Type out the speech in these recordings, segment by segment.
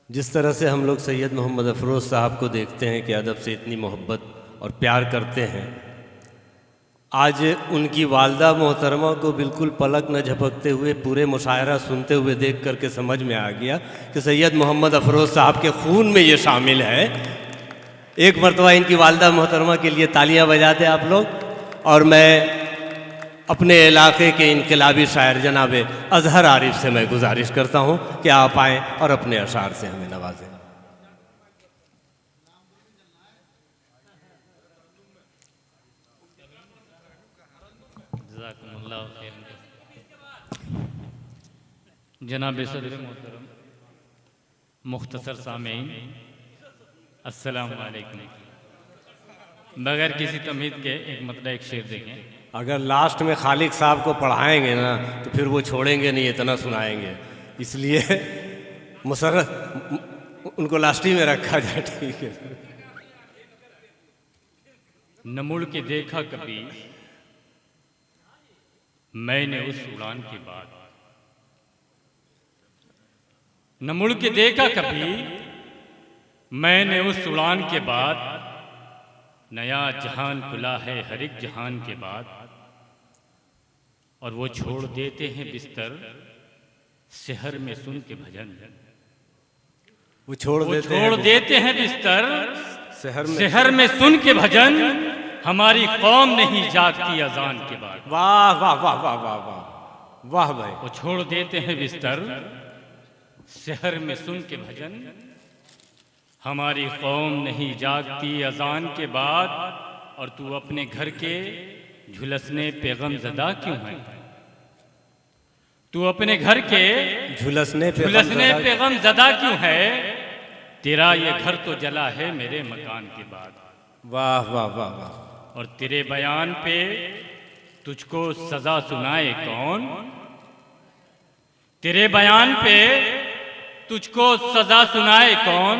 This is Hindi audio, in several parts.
जिस तरह से हम लोग सैयद मोहम्मद अफरोज़ साहब को देखते हैं कि अदब से इतनी मोहब्बत और प्यार करते हैं, आज उनकी वालदा मोहतरमा को बिल्कुल पलक न झपकते हुए पूरे मुशायरा सुनते हुए देख करके समझ में आ गया कि सैयद मोहम्मद अफरोज़ साहब के खून में ये शामिल है। एक मरतबा इनकी वालदा मोहतरमा के लिए तालियां बजा दें आप लोग। और मैं अपने इलाके के इनकलाबी शायर जनाब अजहर आरिफ से मैं गुजारिश करता हूँ कि आप आएँ और अपने अशार से हमें नवाजें। जनाब सदर मोहतरम, मुख्तसर सामीन, अस्सलाम वालेकुम। बगैर किसी तमहीद के एक मतलब एक शेर देखें। अगर लास्ट में खालिक साहब को पढ़ाएंगे ना तो फिर वो छोड़ेंगे नहीं, इतना सुनाएंगे, इसलिए मुसर्रफ उनको लास्टी में रखा जाए। ठीक है। न मुड़ के देखा कभी मैंने उस उड़ान के बाद, न मुड़ के देखा कभी मैंने उस उड़ान के बाद, नया जहान खुला है हर एक जहान के बाद। और वो छोड़ देते हैं बिस्तर शहर में सुन के भजन, वो छोड़ देते हैं बिस्तर शहर में सुन के भजन। हमारी कौम नहीं जागती अजान के बाद। वाह वाह वाह वाह वाह वाह वाह भाई। वो छोड़ देते हैं बिस्तर शहर में सुन के भजन, हमारी कौम नहीं जागती अजान के बाद। और तू अपने घर के झुलसने पे गमज़दा क्यों है? तू अपने घर के झुलसने पे गमज़दा क्यों है? तेरा ये घर तो जला है मेरे मकान के बाद। वाह वाह वाह वाह। और तेरे बयान पे तुझको सजा सुनाए कौन? तेरे बयान पे तुझको सजा सुनाए कौन?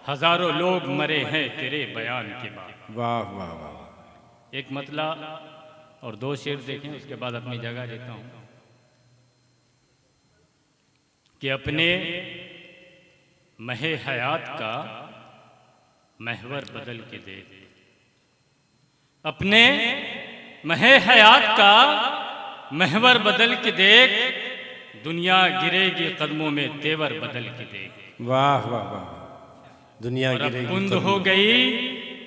हजारों लोग मरे हैं तेरे बयान के बाद। वाह वाह वाह। एक मतला और दो शेर देखें, उसके बाद अपनी जगह लेता हूं कि अपने महे हयात का महवर बदल के देख, अपने महे हयात का महवर बदल के देख, दुनिया गिरेगी कदमों में तेवर बदल के देख। वाह वाह वाह। दुनिया गिरेगी कुंद हो गई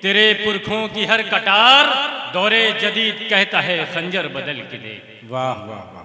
तेरे पुरखों की हर कटार, दौरे जदीद कहता है खंजर बदल के देख। वाह वाह वाह।